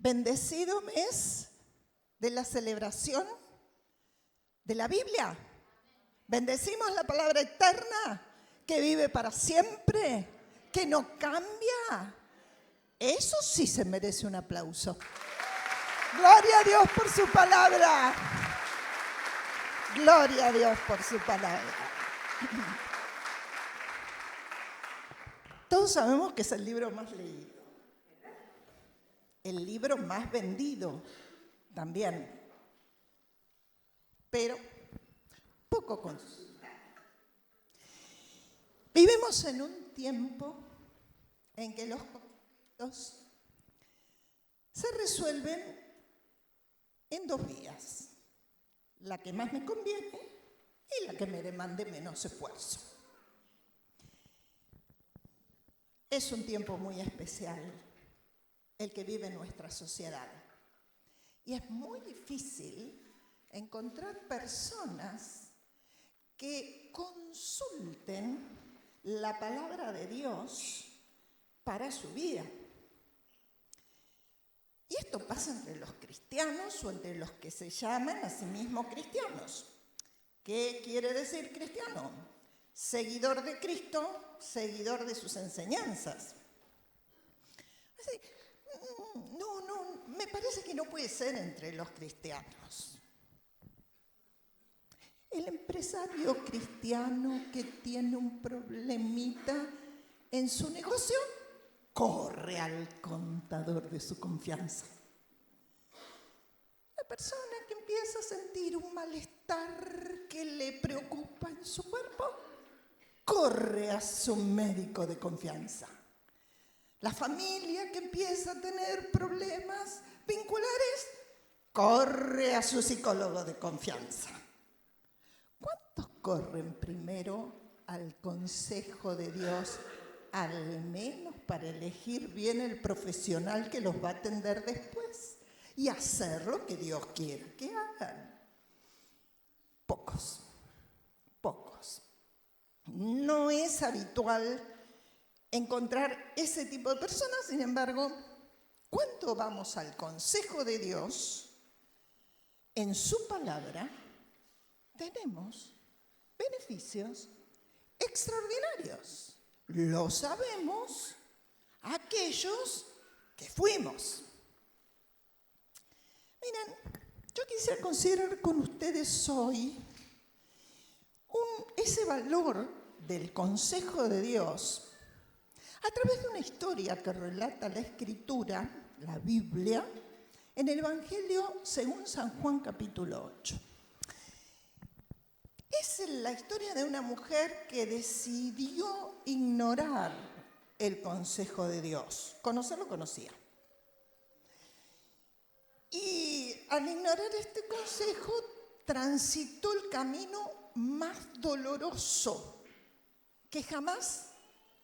Bendecido mes de la celebración de la Biblia. Bendecimos la palabra eterna que vive para siempre, que no cambia. Eso sí se merece un aplauso. Gloria a Dios por su palabra. Gloria a Dios por su palabra. Todos sabemos que es el libro más leído. El libro más vendido también. Pero poco consumido. Vivimos en un tiempo en que los conflictos se resuelven en dos vías. La que más me conviene y la que me demande menos esfuerzo. Es un tiempo muy especial el que vive nuestra sociedad. Y es muy difícil encontrar personas que consulten la palabra de Dios para su vida. Y esto pasa entre los cristianos o entre los que se llaman a sí mismos cristianos. ¿Qué quiere decir cristiano? Seguidor de Cristo, seguidor de sus enseñanzas. Así, me parece que no puede ser entre los cristianos. El empresario cristiano que tiene un problemita en su negocio, corre al contador de su confianza. La persona que empieza a sentir un malestar que le preocupa en su cuerpo, corre a su médico de confianza. La familia que empieza a tener problemas vinculares, corre a su psicólogo de confianza. ¿Cuántos corren primero al consejo de Dios, al menos para elegir bien el profesional que los va a atender después y hacer lo que Dios quiere que hagan? Pocos. No es habitual encontrar ese tipo de personas, sin embargo, cuando vamos al consejo de Dios, en su palabra, tenemos beneficios extraordinarios. Lo sabemos aquellos que fuimos. Miren, yo quisiera considerar con ustedes hoy ese valor del consejo de Dios a través de una historia que relata la Escritura, la Biblia, en el Evangelio según San Juan capítulo 8. Es la historia de una mujer que decidió ignorar el consejo de Dios. Conocerlo conocía. Y al ignorar este consejo, transitó el camino más doloroso que jamás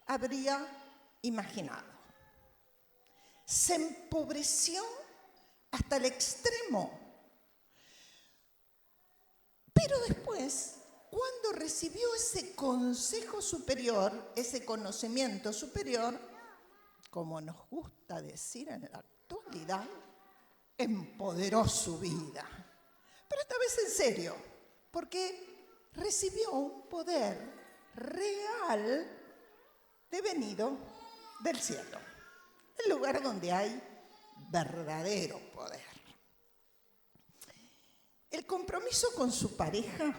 habría imaginado. Se empobreció hasta el extremo. Pero después, cuando recibió ese consejo superior, ese conocimiento superior, como nos gusta decir en la actualidad, empoderó su vida. Pero esta vez en serio, porque recibió un poder real devenido del cielo, el lugar donde hay verdadero poder. El compromiso con su pareja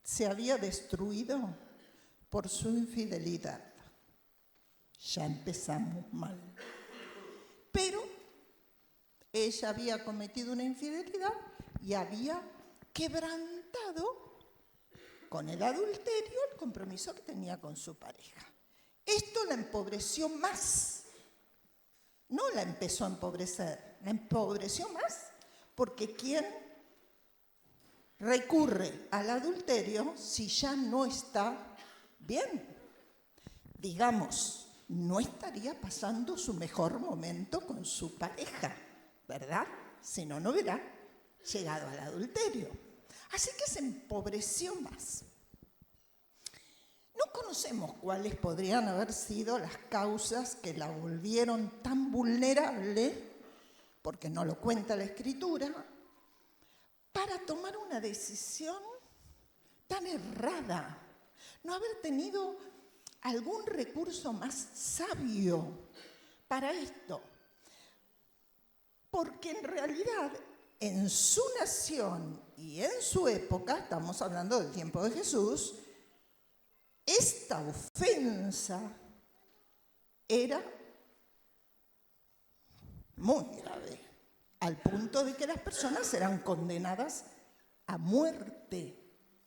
se había destruido por su infidelidad. Ya empezamos mal. Pero ella había cometido una infidelidad y había quebrantado con el adulterio el compromiso que tenía con su pareja. Esto la empobreció más. No la empezó a empobrecer, la empobreció más, porque ¿quién recurre al adulterio si ya no está bien? Digamos, no estaría pasando su mejor momento con su pareja, ¿verdad? Si no, no hubiera llegado al adulterio. Así que se empobreció más. No conocemos cuáles podrían haber sido las causas que la volvieron tan vulnerable porque no lo cuenta la Escritura, para tomar una decisión tan errada, no haber tenido algún recurso más sabio para esto. Porque en realidad, en su nación y en su época, estamos hablando del tiempo de Jesús, esta ofensa era muy grave, al punto de que las personas eran condenadas a muerte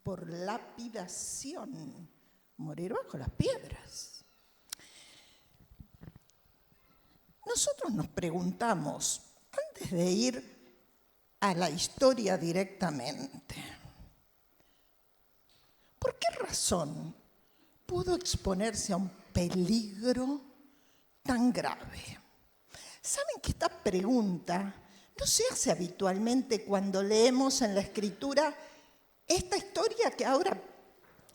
por lapidación, morir bajo las piedras. Nosotros nos preguntamos, antes de ir a la historia directamente, ¿por qué razón pudo exponerse a un peligro tan grave? ¿Saben que esta pregunta no se hace habitualmente cuando leemos en la Escritura esta historia que ahora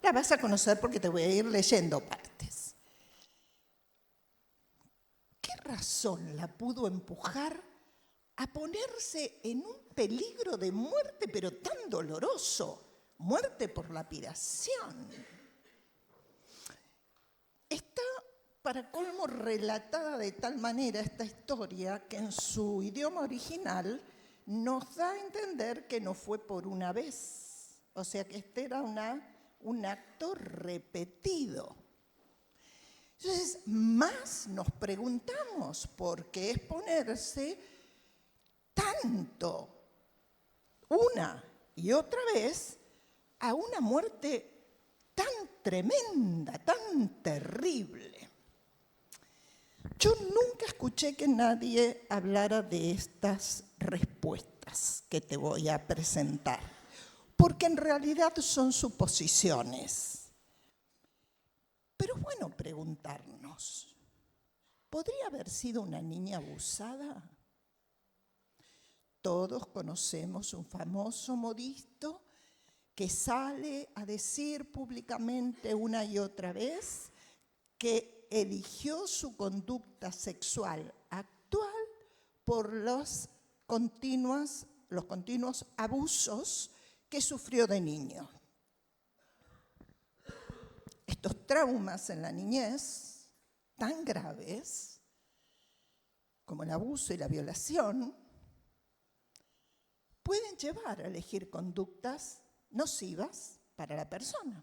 la vas a conocer porque te voy a ir leyendo partes? ¿Qué razón la pudo empujar a ponerse en un peligro de muerte, pero tan doloroso? Muerte por lapidación. Está, para colmo, relatada de tal manera esta historia que en su idioma original nos da a entender que no fue por una vez. O sea que este era un acto repetido. Entonces, más nos preguntamos por qué exponerse tanto, una y otra vez, a una muerte tan tremenda, tan terrible. Yo nunca escuché que nadie hablara de estas respuestas que te voy a presentar, porque en realidad son suposiciones. Pero es bueno preguntarnos, ¿podría haber sido una niña abusada? Todos conocemos un famoso modisto que sale a decir públicamente una y otra vez que eligió su conducta sexual actual por los continuos abusos que sufrió de niño. Estos traumas en la niñez, tan graves como el abuso y la violación, pueden llevar a elegir conductas nocivas para la persona.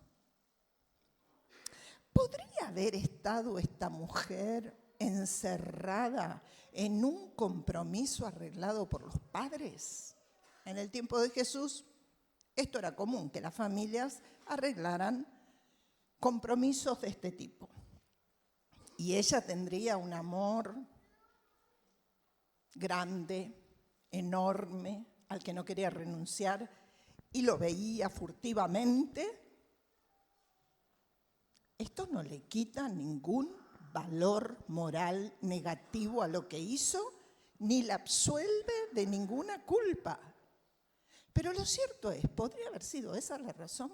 ¿Podría haber estado esta mujer encerrada en un compromiso arreglado por los padres? En el tiempo de Jesús, esto era común, que las familias arreglaran compromisos de este tipo. Y ella tendría un amor grande, enorme, al que no quería renunciar, y lo veía furtivamente. Esto no le quita ningún valor moral negativo a lo que hizo, ni la absuelve de ninguna culpa. Pero lo cierto es, ¿podría haber sido esa la razón?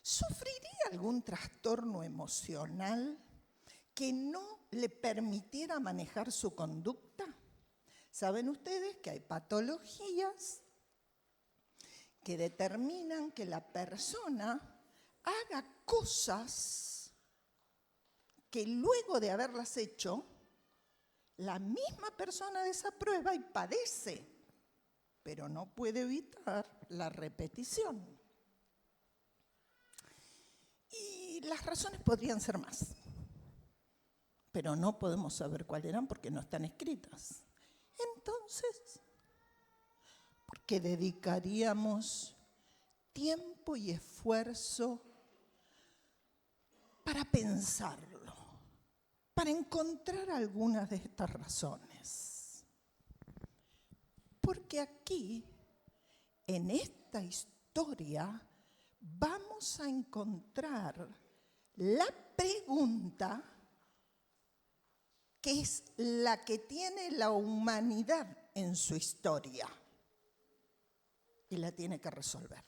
¿Sufriría algún trastorno emocional que no le permitiera manejar su conducta? Saben ustedes que hay patologías que determinan que la persona haga cosas que luego de haberlas hecho, la misma persona desaprueba y padece, pero no puede evitar la repetición. Y las razones podrían ser más, pero no podemos saber cuáles eran porque no están escritas. Entonces, ¿por qué dedicaríamos tiempo y esfuerzo para pensarlo, para encontrar algunas de estas razones? Porque aquí, en esta historia, vamos a encontrar la pregunta que es la que tiene la humanidad en su historia y la tiene que resolver,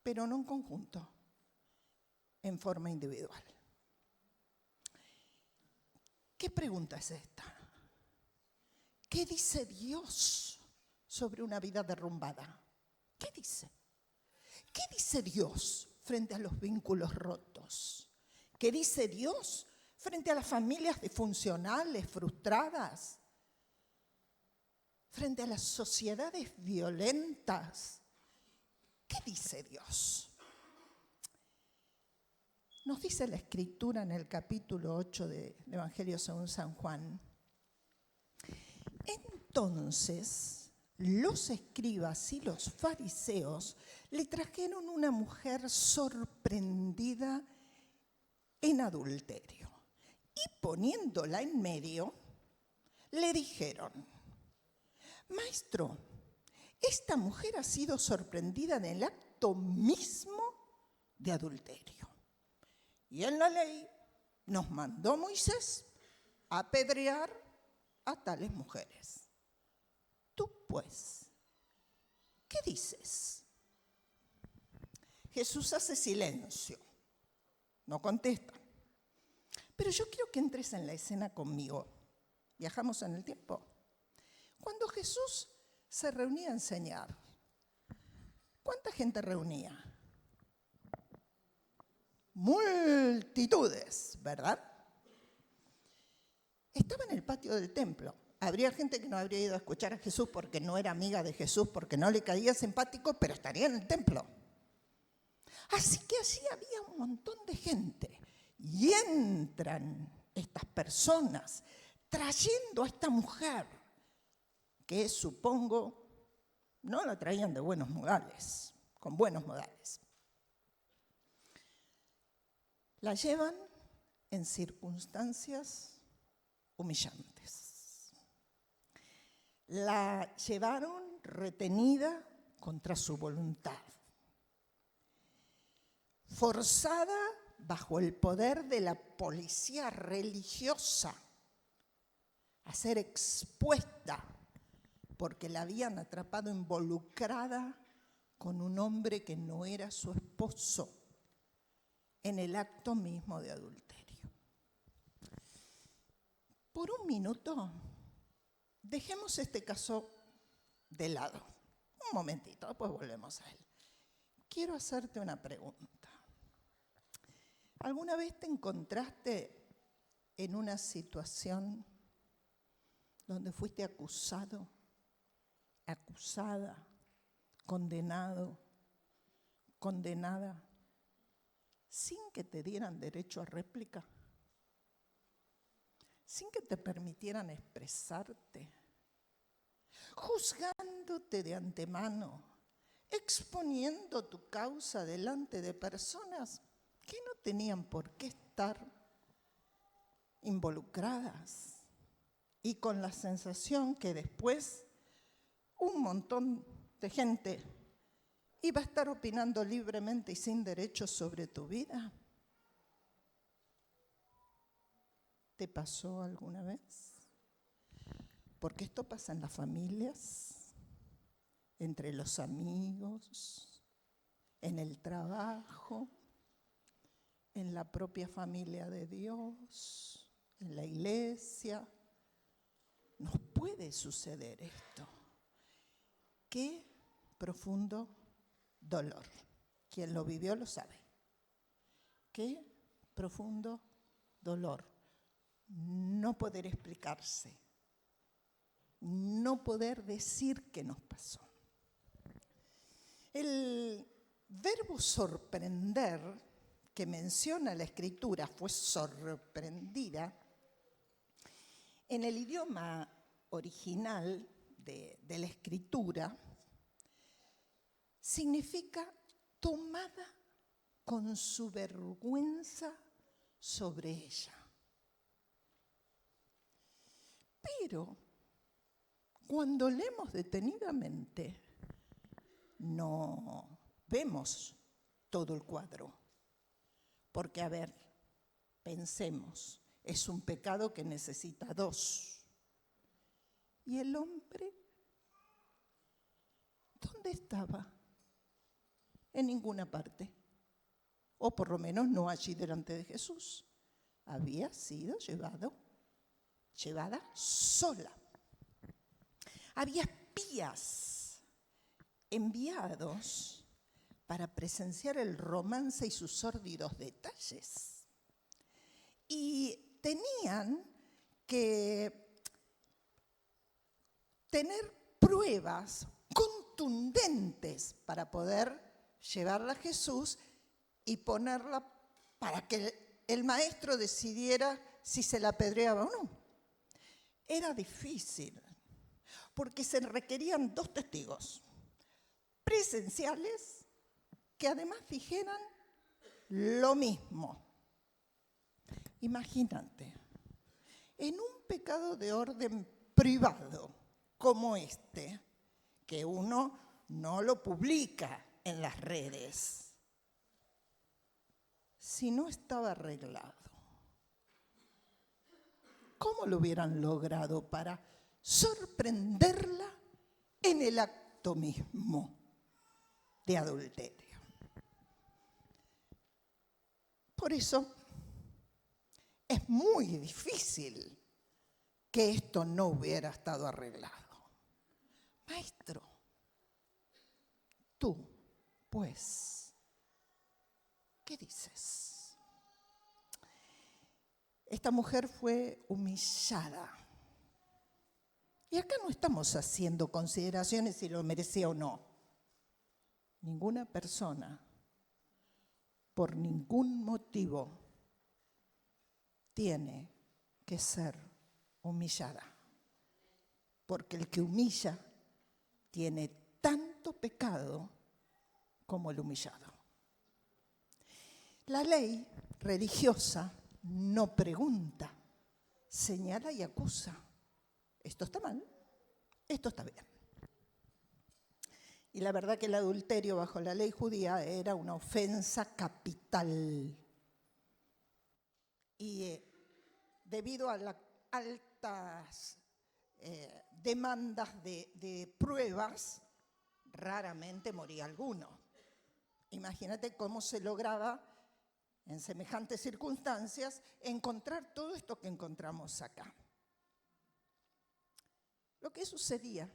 pero no en conjunto, en forma individual. ¿Qué pregunta es esta? ¿Qué dice Dios sobre una vida derrumbada? ¿Qué dice? ¿Qué dice Dios frente a los vínculos rotos? ¿Qué dice Dios frente a las familias disfuncionales, frustradas? Frente a las sociedades violentas. ¿Qué dice Dios? Nos dice la Escritura en el capítulo 8 del Evangelio según San Juan. Entonces, los escribas y los fariseos le trajeron una mujer sorprendida en adulterio. Y poniéndola en medio, le dijeron: Maestro, esta mujer ha sido sorprendida en el acto mismo de adulterio. Y en la ley nos mandó Moisés a apedrear a tales mujeres. Tú, pues, ¿qué dices? Jesús hace silencio, no contesta. Pero yo quiero que entres en la escena conmigo. Viajamos en el tiempo. Cuando Jesús se reunía a enseñar, ¿cuánta gente reunía? Multitudes, ¿verdad? Estaba en el patio del templo. Habría gente que no habría ido a escuchar a Jesús porque no era amiga de Jesús, porque no le caía simpático, pero estaría en el templo. Así que allí había un montón de gente. Y entran estas personas trayendo a esta mujer, que supongo no la traían de buenos modales, con buenos modales. La llevan en circunstancias humillantes. La llevaron retenida contra su voluntad, forzada bajo el poder de la policía religiosa a ser expuesta porque la habían atrapado involucrada con un hombre que no era su esposo en el acto mismo de adulterio. Por un minuto, dejemos este caso de lado. Un momentito, después volvemos a él. Quiero hacerte una pregunta. ¿Alguna vez te encontraste en una situación donde fuiste acusado, acusada, condenado, condenada, sin que te dieran derecho a réplica? Sin que te permitieran expresarte, juzgándote de antemano, exponiendo tu causa delante de personas que no tenían por qué estar involucradas, y con la sensación que después un montón de gente iba a estar opinando libremente y sin derechos sobre tu vida. ¿Te pasó alguna vez? Porque esto pasa en las familias, entre los amigos, en el trabajo, en la propia familia de Dios, en la iglesia. Nos puede suceder esto. Qué profundo dolor. Quien lo vivió lo sabe. Qué profundo dolor. No poder explicarse, no poder decir qué nos pasó. El verbo sorprender que menciona la Escritura, fue sorprendida, en el idioma original de la Escritura, significa tomada con su vergüenza sobre ella. Pero cuando leemos detenidamente, no vemos todo el cuadro. Porque, a ver, pensemos, es un pecado que necesita dos. ¿Y el hombre? ¿Dónde estaba? En ninguna parte. O por lo menos no allí delante de Jesús. Había sido llevada sola. Había espías enviados para presenciar el romance y sus sórdidos detalles. Y tenían que tener pruebas contundentes para poder llevarla a Jesús y ponerla para que el maestro decidiera si se la apedreaba o no. Era difícil, porque se requerían 2 testigos presenciales que además dijeran lo mismo. Imagínate, en un pecado de orden privado como este, que uno no lo publica en las redes, si no estaba arreglado, ¿cómo lo hubieran logrado para sorprenderla en el acto mismo de adulterio? Por eso es muy difícil que esto no hubiera estado arreglado. Maestro, tú, pues, ¿qué dices? Esta mujer fue humillada. Y acá no estamos haciendo consideraciones si lo merecía o no. Ninguna persona, por ningún motivo, tiene que ser humillada. Porque el que humilla tiene tanto pecado como el humillado. La ley religiosa no pregunta, señala y acusa. Esto está mal, esto está bien. Y la verdad que el adulterio bajo la ley judía era una ofensa capital. Y debido a las altas demandas de pruebas, raramente moría alguno. Imagínate cómo se lograba, en semejantes circunstancias, encontrar todo esto que encontramos acá. Lo que sucedía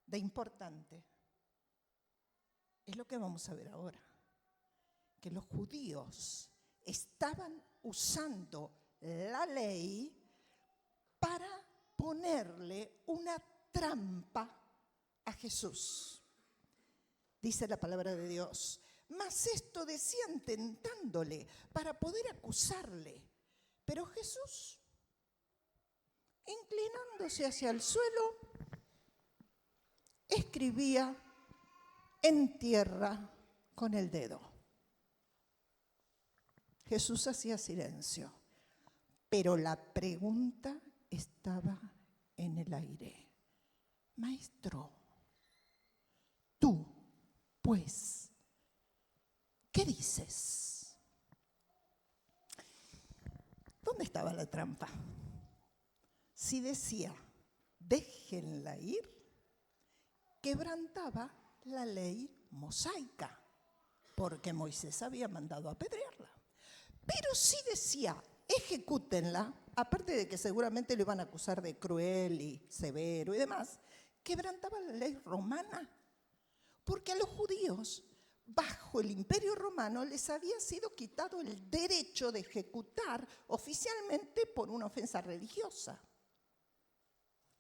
de importante es lo que vamos a ver ahora, que los judíos estaban usando la ley para ponerle una trampa a Jesús. Dice la palabra de Dios, mas esto decían tentándole para poder acusarle. Pero Jesús, inclinándose hacia el suelo, escribía en tierra con el dedo. Jesús hacía silencio, pero la pregunta estaba en el aire. Maestro, tú, pues, ¿qué dices? ¿Dónde estaba la trampa? Si decía, déjenla ir, quebrantaba la ley mosaica, porque Moisés había mandado apedrearla. Pero si decía, ejecútenla, aparte de que seguramente lo iban a acusar de cruel y severo y demás, quebrantaba la ley romana, porque a los judíos, bajo el Imperio Romano, les había sido quitado el derecho de ejecutar oficialmente por una ofensa religiosa.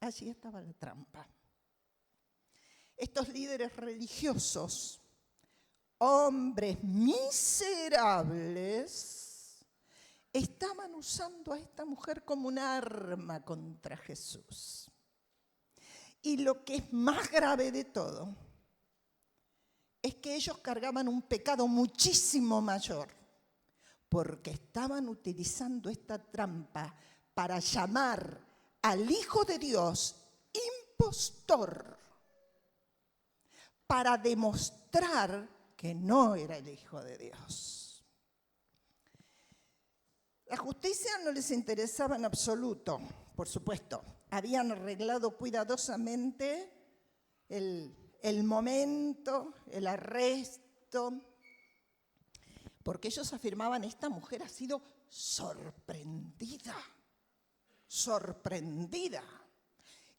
Allí estaba la trampa. Estos líderes religiosos, hombres miserables, estaban usando a esta mujer como un arma contra Jesús. Y lo que es más grave de todo es que ellos cargaban un pecado muchísimo mayor, porque estaban utilizando esta trampa para llamar al Hijo de Dios impostor, para demostrar que no era el Hijo de Dios. La justicia no les interesaba en absoluto, por supuesto. Habían arreglado cuidadosamente el momento, el arresto, porque ellos afirmaban, esta mujer ha sido sorprendida.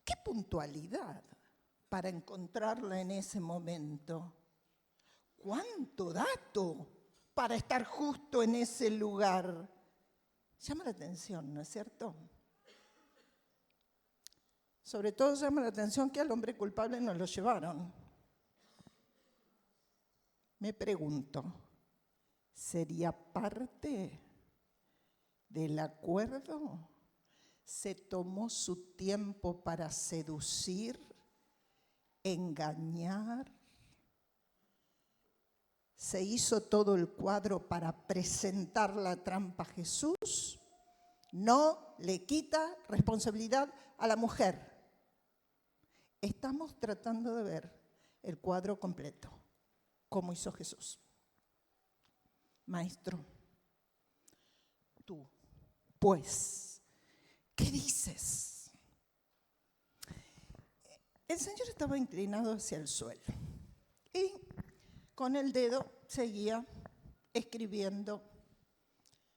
qué puntualidad para encontrarla en ese momento. Cuánto dato para estar justo en ese lugar. Llama la atención, ¿no es cierto? Sobre todo llama la atención que al hombre culpable no lo llevaron. Me pregunto, ¿sería parte del acuerdo? ¿Se tomó su tiempo para seducir, engañar? ¿Se hizo todo el cuadro para presentar la trampa a Jesús? No le quita responsabilidad a la mujer. Estamos tratando de ver el cuadro completo, como hizo Jesús. Maestro, tú, pues, ¿qué dices? El Señor estaba inclinado hacia el suelo y con el dedo seguía escribiendo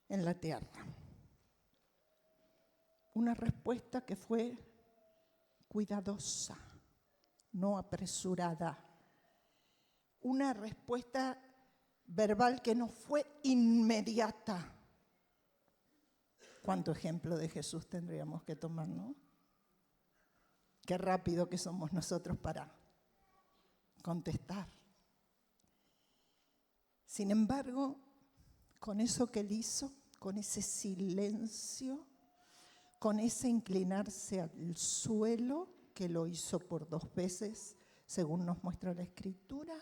en la tierra. Una respuesta que fue cuidadosa, no apresurada. Una respuesta verbal que no fue inmediata. ¿Cuánto ejemplo de Jesús tendríamos que tomar, no? Qué rápido que somos nosotros para contestar. Sin embargo, con eso que él hizo, con ese silencio, con ese inclinarse al suelo, que lo hizo por 2 veces, según nos muestra la Escritura,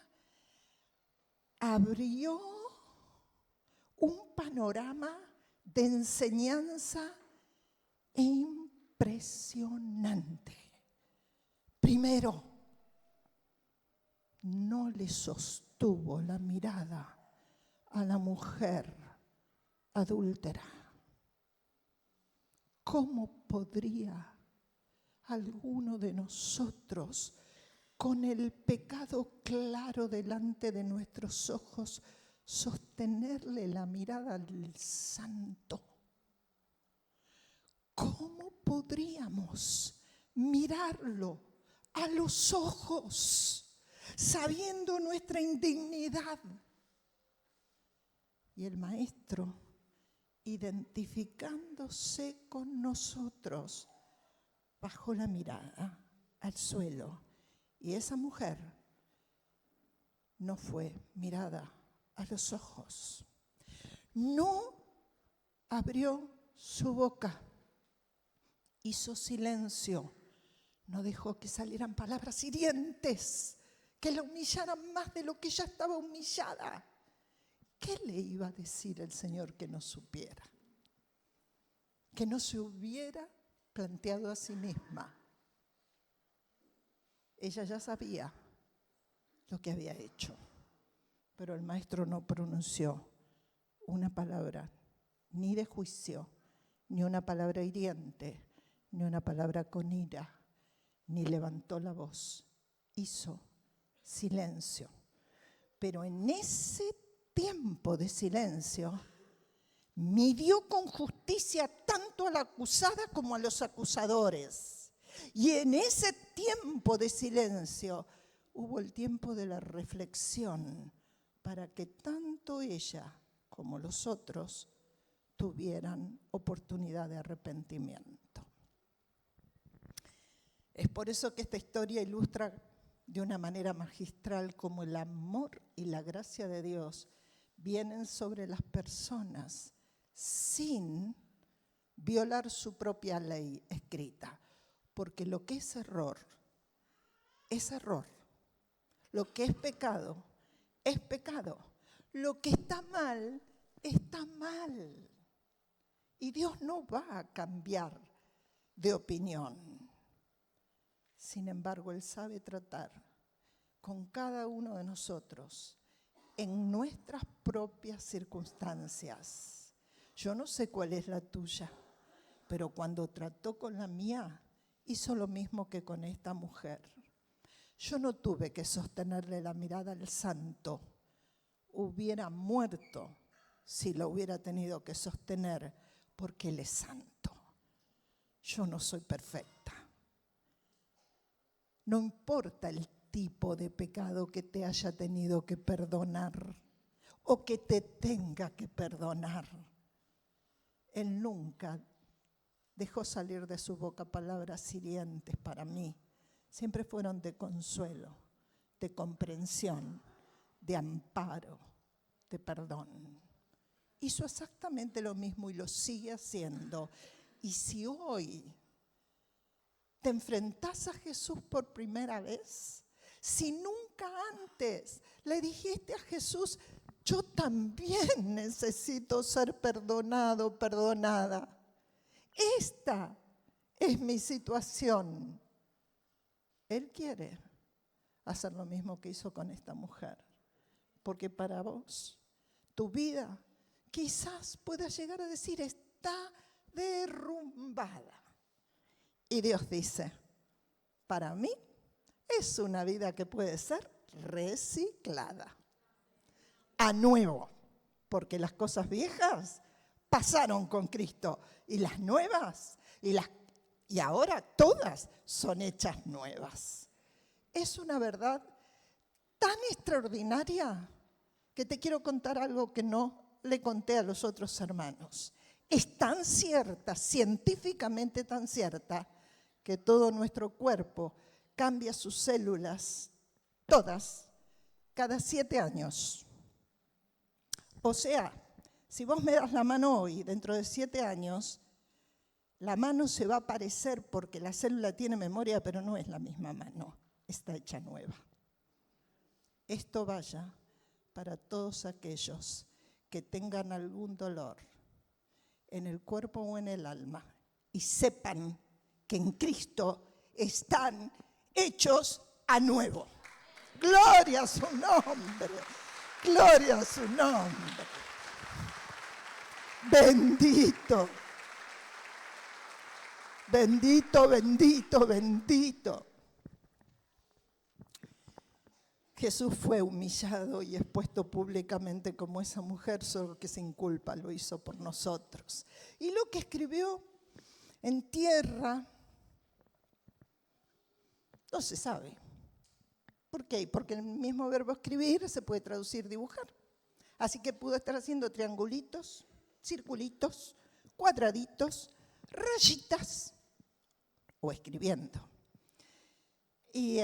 abrió un panorama de enseñanza impresionante. Primero, no le sostuvo la mirada a la mujer adúltera. ¿Cómo podría alguno de nosotros, con el pecado claro delante de nuestros ojos, sostenerle la mirada al santo? ¿Cómo podríamos mirarlo a los ojos, sabiendo nuestra indignidad? Y el maestro, identificándose con nosotros, bajó la mirada al suelo. Y esa mujer no fue mirada a los ojos. No abrió su boca. Hizo silencio. No dejó que salieran palabras hirientes que la humillaran más de lo que ya estaba humillada. ¿Qué le iba a decir el Señor que no supiera? Que no se hubiera planteado a sí misma. Ella ya sabía lo que había hecho, pero el maestro no pronunció una palabra ni de juicio, ni una palabra hiriente, ni una palabra con ira, ni levantó la voz. Hizo silencio. Pero en ese tiempo de silencio, midió con justicia tanto a la acusada como a los acusadores. Y en ese tiempo de silencio hubo el tiempo de la reflexión para que tanto ella como los otros tuvieran oportunidad de arrepentimiento. Es por eso que esta historia ilustra de una manera magistral cómo el amor y la gracia de Dios vienen sobre las personas sin violar su propia ley escrita. Porque lo que es error, es error. Lo que es pecado, es pecado. Lo que está mal, está mal. Y Dios no va a cambiar de opinión. Sin embargo, Él sabe tratar con cada uno de nosotros en nuestras propias circunstancias. Yo no sé cuál es la tuya, pero cuando trató con la mía, hizo lo mismo que con esta mujer. Yo no tuve que sostenerle la mirada al santo. Hubiera muerto si lo hubiera tenido que sostener, porque Él es santo. Yo no soy perfecta. No importa el tipo de pecado que te haya tenido que perdonar o que te tenga que perdonar. Él nunca dejó salir de su boca palabras hirientes para mí. Siempre fueron de consuelo, de comprensión, de amparo, de perdón. Hizo exactamente lo mismo y lo sigue haciendo. Y si hoy te enfrentás a Jesús por primera vez, si nunca antes le dijiste a Jesús, yo también necesito ser perdonado, perdonada. Esta es mi situación. Él quiere hacer lo mismo que hizo con esta mujer. Porque para vos, tu vida, quizás puedas llegar a decir, está derrumbada. Y Dios dice, para mí es una vida que puede ser reciclada a nuevo, porque las cosas viejas pasaron con Cristo y las nuevas y ahora todas son hechas nuevas. Es una verdad tan extraordinaria que te quiero contar algo que no le conté a los otros hermanos. Es tan cierta, científicamente tan cierta, que todo nuestro cuerpo cambia sus células, todas, cada 7 años. O sea, si vos me das la mano hoy, dentro de 7 años, la mano se va a parecer porque la célula tiene memoria, pero no es la misma mano, está hecha nueva. Esto vaya para todos aquellos que tengan algún dolor en el cuerpo o en el alma y sepan que en Cristo están hechos a nuevo. Gloria a su nombre, gloria a su nombre. Bendito, bendito, bendito, bendito. Jesús fue humillado y expuesto públicamente como esa mujer, solo que sin culpa lo hizo por nosotros. Y lo que escribió en tierra no se sabe. ¿Por qué? Porque el mismo verbo escribir se puede traducir dibujar. Así que pudo estar haciendo triangulitos, circulitos, cuadraditos, rayitas o escribiendo. Y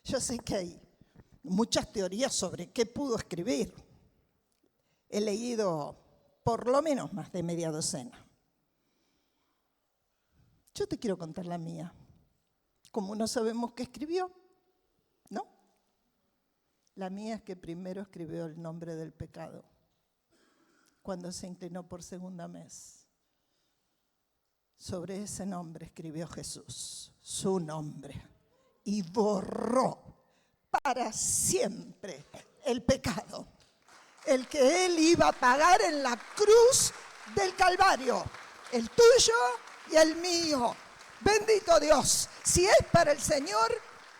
yo sé que hay muchas teorías sobre qué pudo escribir. He leído por lo menos más de media docena. Yo te quiero contar la mía. Como no sabemos qué escribió, ¿no? La mía es que primero escribió el nombre del pecado, cuando se inclinó por segunda vez. Sobre ese nombre escribió Jesús, su nombre, y borró para siempre el pecado, el que Él iba a pagar en la cruz del Calvario, el tuyo y el mío. Bendito Dios. Si es para el Señor,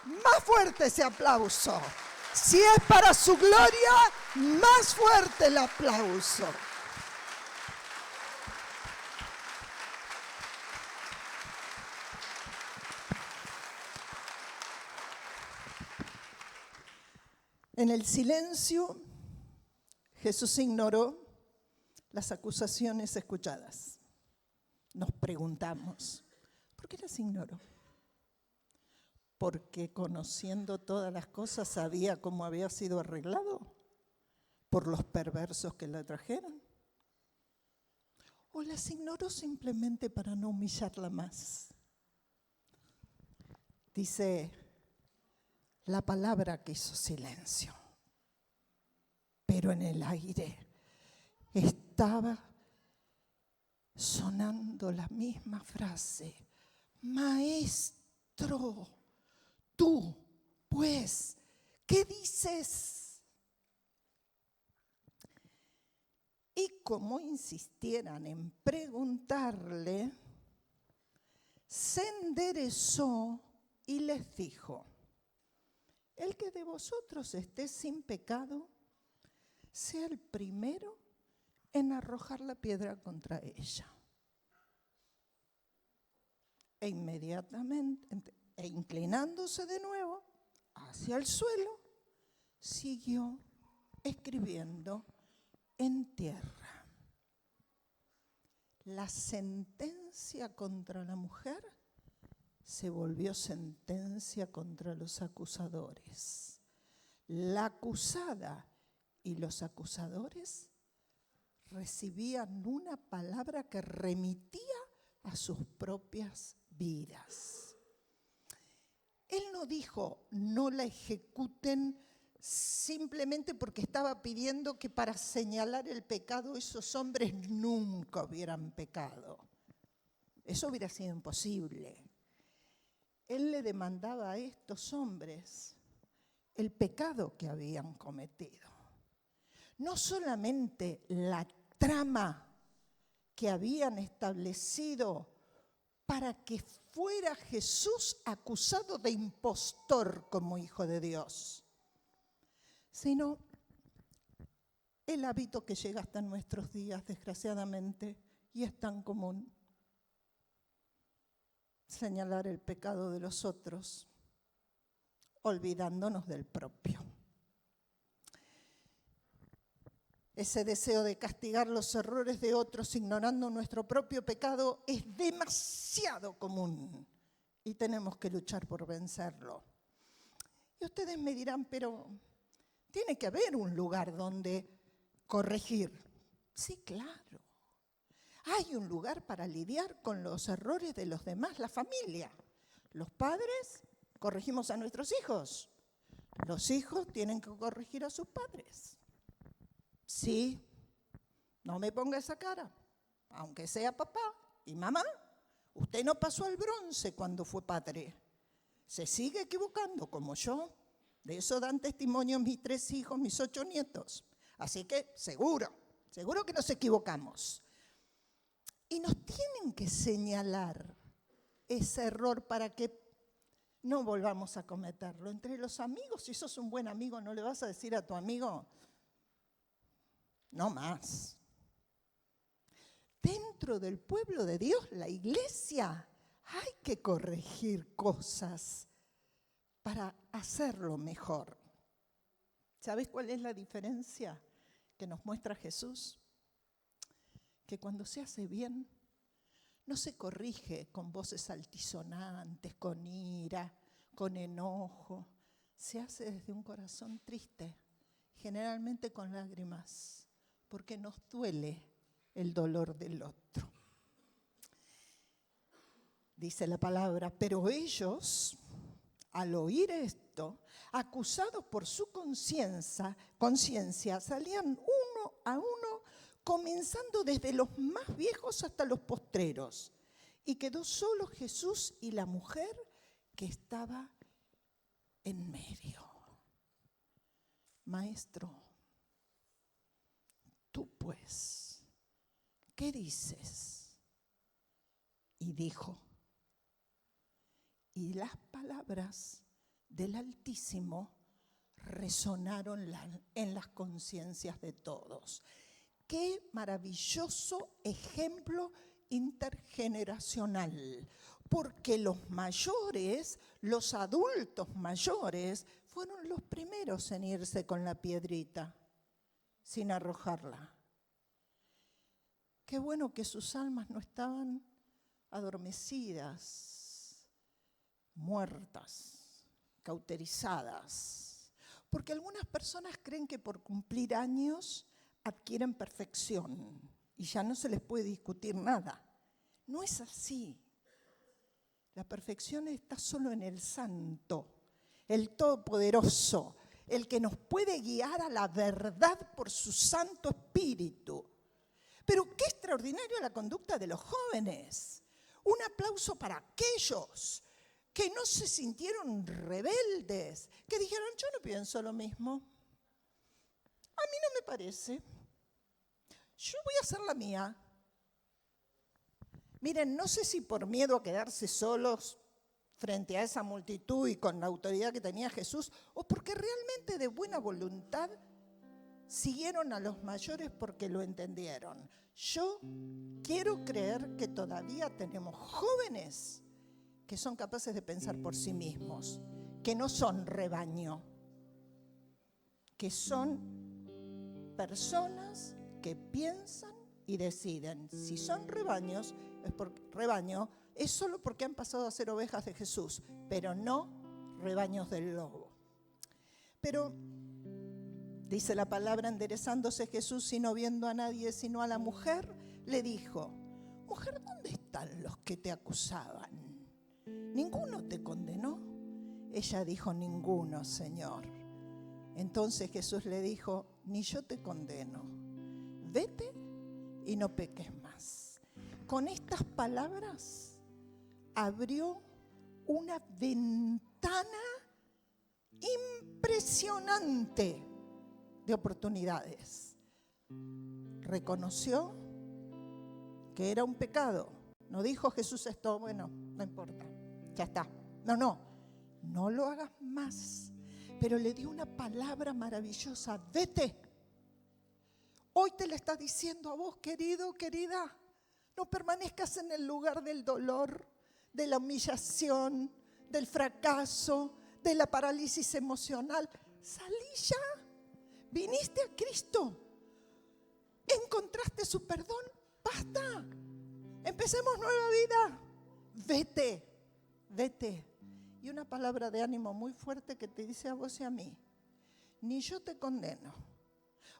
más fuerte ese aplauso. Si es para su gloria, más fuerte el aplauso. En el silencio, Jesús ignoró las acusaciones escuchadas. Nos preguntamos, ¿por qué las ignoró? Porque conociendo todas las cosas sabía cómo había sido arreglado por los perversos que la trajeron. ¿O las ignoró simplemente para no humillarla más? Dice la palabra que hizo silencio, pero en el aire estaba sonando la misma frase: Maestro, tú, pues, ¿qué dices? Y como insistieran en preguntarle, se enderezó y les dijo: el que de vosotros esté sin pecado, sea el primero en arrojar la piedra contra ella. E inmediatamente, e inclinándose de nuevo hacia el suelo, siguió escribiendo en tierra. La sentencia contra la mujer se volvió sentencia contra los acusadores. La acusada y los acusadores recibían una palabra que remitía a sus propias vidas. Él no dijo, no la ejecuten simplemente porque estaba pidiendo que para señalar el pecado esos hombres nunca hubieran pecado. Eso hubiera sido imposible. Él le demandaba a estos hombres el pecado que habían cometido. No solamente la trama que habían establecido para que fuera Jesús acusado de impostor como hijo de Dios, sino el hábito que llega hasta nuestros días, desgraciadamente, y es tan común: señalar el pecado de los otros, olvidándonos del propio. Ese deseo de castigar los errores de otros ignorando nuestro propio pecado es demasiado común y tenemos que luchar por vencerlo. Y ustedes me dirán, pero tiene que haber un lugar donde corregir. Sí, claro. Hay un lugar para lidiar con los errores de los demás, la familia. Los padres corregimos a nuestros hijos. Los hijos tienen que corregir a sus padres. Sí, no me ponga esa cara. Aunque sea papá y mamá, usted no pasó al bronce cuando fue padre. Se sigue equivocando como yo. De eso dan testimonio mis 3 hijos, mis 8 nietos. Así que seguro que nos equivocamos. Y nos tienen que señalar ese error para que no volvamos a cometerlo. Entre los amigos, si sos un buen amigo, ¿no le vas a decir a tu amigo? No más. Dentro del pueblo de Dios, la iglesia, hay que corregir cosas para hacerlo mejor. ¿Sabes cuál es la diferencia que nos muestra Jesús? Que cuando se hace bien, no se corrige con voces altisonantes, con ira, con enojo. Se hace desde un corazón triste, generalmente con lágrimas, porque nos duele el dolor del otro. Dice la palabra, pero ellos, al oír esto, acusados por su conciencia, salían uno a uno, comenzando desde los más viejos hasta los postreros. Y quedó solo Jesús y la mujer que estaba en medio. Maestro, tú pues, ¿qué dices? Y dijo, y las palabras del Altísimo resonaron en las conciencias de todos. Qué maravilloso ejemplo intergeneracional, porque los mayores, los adultos mayores, fueron los primeros en irse con la piedrita, sin arrojarla. Qué bueno que sus almas no estaban adormecidas, muertas, cauterizadas, porque algunas personas creen que por cumplir años adquieren perfección y ya no se les puede discutir nada. No es así. La perfección está solo en el Santo, el Todopoderoso, el que nos puede guiar a la verdad por su Santo Espíritu. Pero qué extraordinaria la conducta de los jóvenes. Un aplauso para aquellos que no se sintieron rebeldes, que dijeron, yo no pienso lo mismo. A mí no me parece. Yo voy a hacer la mía. Miren, no sé si por miedo a quedarse solos frente a esa multitud y con la autoridad que tenía Jesús, o porque realmente de buena voluntad siguieron a los mayores porque lo entendieron. Yo quiero creer que todavía tenemos jóvenes que son capaces de pensar por sí mismos, que no son rebaño, que son personas que piensan y deciden. Si son rebaños, rebaño es solo porque han pasado a ser ovejas de Jesús, pero no rebaños del lobo. Pero dice la palabra, enderezándose Jesús y no viendo a nadie sino a la mujer, le dijo: mujer, ¿dónde están los que te acusaban? ¿Ninguno te condenó? Ella dijo: ninguno, Señor. Entonces Jesús le dijo: ni yo te condeno. Vete y no peques más. Con estas palabras abrió una ventana impresionante de oportunidades. Reconoció que era un pecado. No dijo Jesús esto, bueno, no importa, ya está. No lo hagas más. Pero le dio una palabra maravillosa: vete. Hoy te la está diciendo a vos, querido, querida. No permanezcas en el lugar del dolor, de la humillación, del fracaso, de la parálisis emocional. Salí ya. Viniste a Cristo. Encontraste su perdón. Basta. Empecemos nueva vida. Vete, vete. Y una palabra de ánimo muy fuerte que te dice a vos y a mí: ni yo te condeno.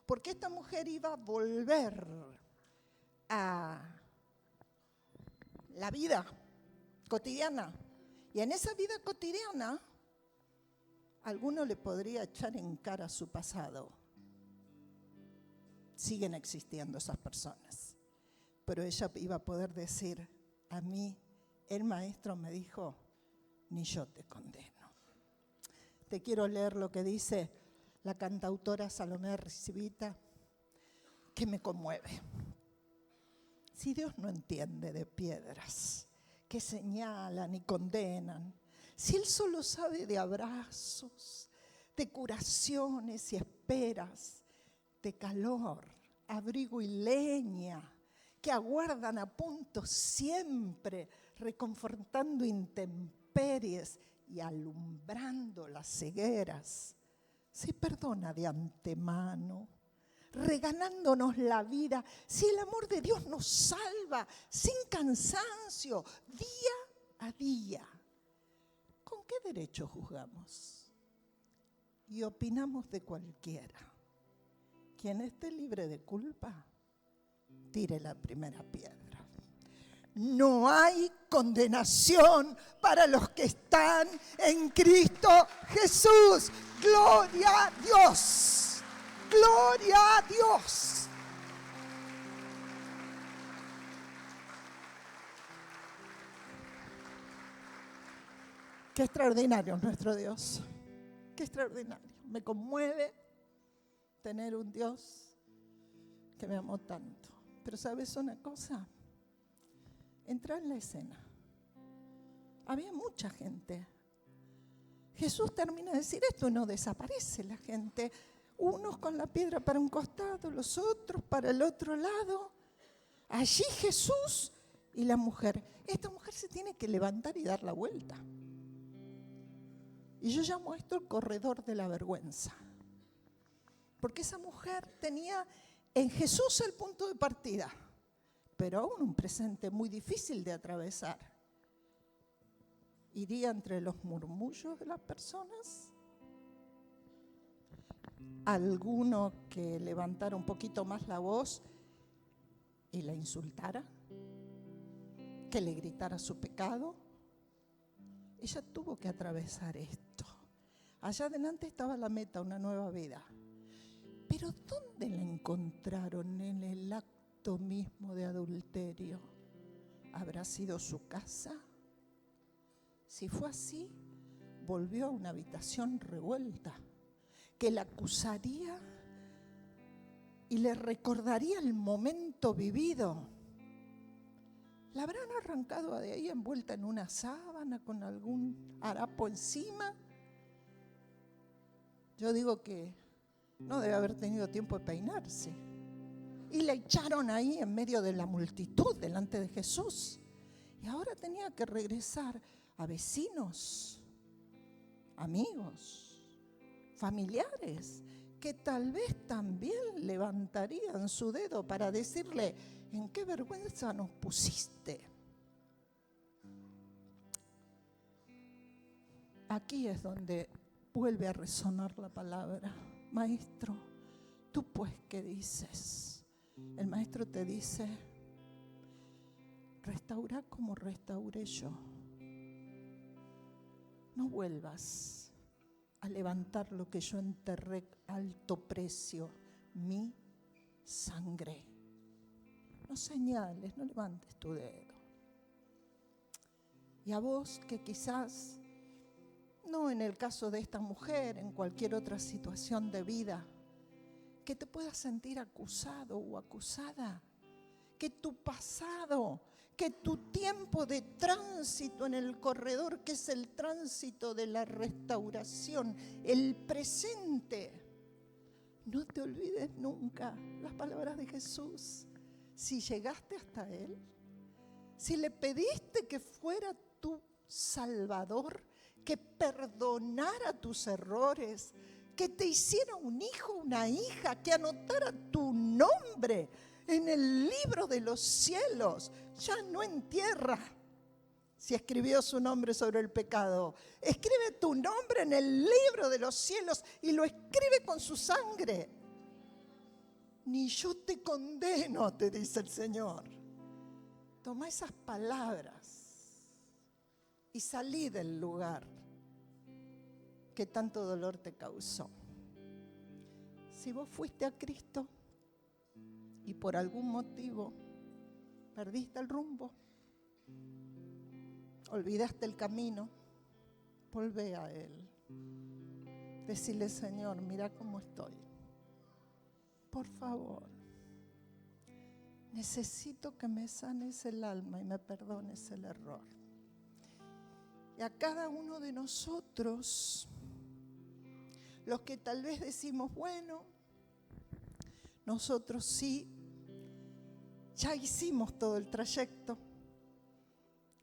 Porque esta mujer iba a volver a la vida cotidiana. Y en esa vida cotidiana, alguno le podría echar en cara su pasado. Siguen existiendo esas personas. Pero ella iba a poder decir: a mí el maestro me dijo, ni yo te condeno. Te quiero leer lo que dice la cantautora Salomé Recibita, que me conmueve. Si Dios no entiende de piedras que señalan y condenan, si Él solo sabe de abrazos, de curaciones y esperas, de calor, abrigo y leña, que aguardan a punto siempre, reconfortando intemperies y alumbrando las cegueras, si perdona de antemano, regalándonos la vida, si el amor de Dios nos salva sin cansancio, día a día, ¿con qué derecho juzgamos? Y opinamos de cualquiera. Quien esté libre de culpa, tire la primera piedra. No hay condenación para los que están en Cristo Jesús. ¡Gloria a Dios! ¡Gloria a Dios! Qué extraordinario es nuestro Dios. Qué extraordinario. Me conmueve tener un Dios que me amó tanto. Pero ¿sabes una cosa? Entra en la escena. Había mucha gente. Jesús termina de decir esto y no desaparece la gente. Unos con la piedra para un costado, los otros para el otro lado. Allí Jesús y la mujer. Esta mujer se tiene que levantar y dar la vuelta. Y yo llamo esto el corredor de la vergüenza. Porque esa mujer tenía en Jesús el punto de partida, pero aún un presente muy difícil de atravesar. Iría entre los murmullos de las personas, alguno que levantara un poquito más la voz y la insultara, que le gritara su pecado. Ella tuvo que atravesar esto. Allá adelante estaba la meta, una nueva vida. Pero ¿dónde la encontraron? En el acto mismo de adulterio. ¿Habrá sido su casa? Si fue así, volvió a una habitación revuelta, que la acusaría y le recordaría el momento vivido. ¿La habrán arrancado de ahí envuelta en una sábana con algún harapo encima? Yo digo que no debe haber tenido tiempo de peinarse. Y la echaron ahí en medio de la multitud, delante de Jesús. Y ahora tenía que regresar a vecinos, amigos, familiares, que tal vez también levantarían su dedo para decirle: ¿en qué vergüenza nos pusiste? Aquí es donde vuelve a resonar la palabra: Maestro, ¿tú pues qué dices? El maestro te dice: restaura como restauré yo. No vuelvas a levantar lo que yo enterré a alto precio, mi sangre. No señales, no levantes tu dedo. Y a vos que quizás, no en el caso de esta mujer, en cualquier otra situación de vida, que te puedas sentir acusado o acusada, que tu pasado, que tu tiempo de tránsito en el corredor, que es el tránsito de la restauración, el presente, no te olvides nunca las palabras de Jesús. Si llegaste hasta Él, si le pediste que fuera tu Salvador, que perdonara tus errores, que te hiciera un hijo, una hija, que anotara tu nombre en el libro de los cielos, ya no en tierra. Si escribió su nombre sobre el pecado, escribe tu nombre en el libro de los cielos y lo escribe con su sangre. Ni yo te condeno, te dice el Señor. Toma esas palabras y salí del lugar que tanto dolor te causó. Si vos fuiste a Cristo y por algún motivo perdiste el rumbo, olvidaste el camino, volvé a Él. Decile: Señor, mira cómo estoy. Por favor, necesito que me sanes el alma y me perdones el error. Y a cada uno de nosotros, los que tal vez decimos: bueno, nosotros sí, ya hicimos todo el trayecto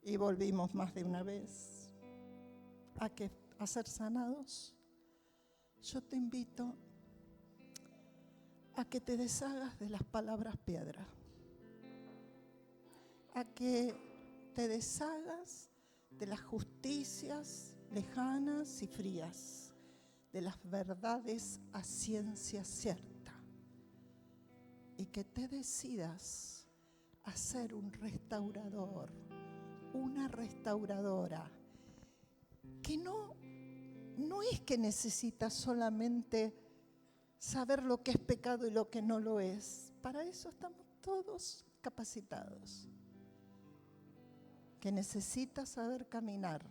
y volvimos más de una vez a ser sanados. Yo te invito a que te deshagas de las palabras piedra, a que te deshagas de las justicias lejanas y frías, de las verdades a ciencia cierta, y que te decidas a ser un restaurador, una restauradora, que no es que necesitas solamente saber lo que es pecado y lo que no lo es. Para eso estamos todos capacitados. Que necesitas saber caminar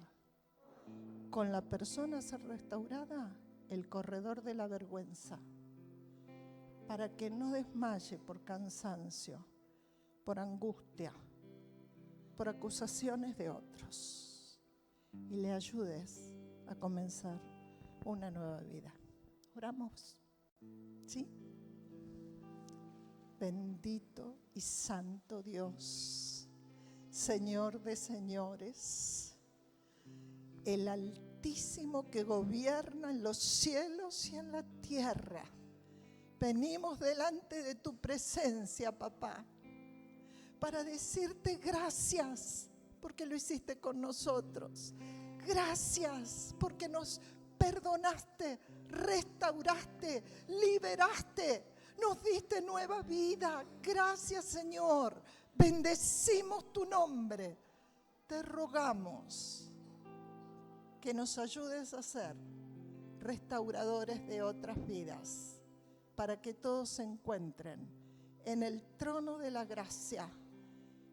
con la persona a ser restaurada, el corredor de la vergüenza, para que no desmaye por cansancio, por angustia, por acusaciones de otros, y le ayudes a comenzar una nueva vida. Oramos, ¿sí? Bendito y santo Dios, Señor de señores, el Altísimo que gobierna en los cielos y en la tierra. Venimos delante de tu presencia, papá, para decirte gracias porque lo hiciste con nosotros. Gracias porque nos perdonaste, restauraste, liberaste, nos diste nueva vida. Gracias, Señor. Bendecimos tu nombre. Te rogamos que nos ayudes a ser restauradores de otras vidas, para que todos se encuentren en el trono de la gracia,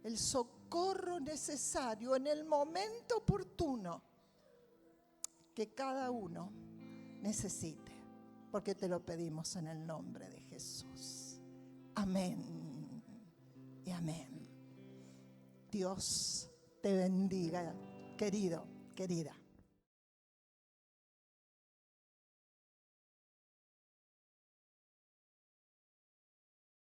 el socorro necesario en el momento oportuno que cada uno necesite, porque te lo pedimos en el nombre de Jesús. Amén y amén. Dios te bendiga, querido, querida.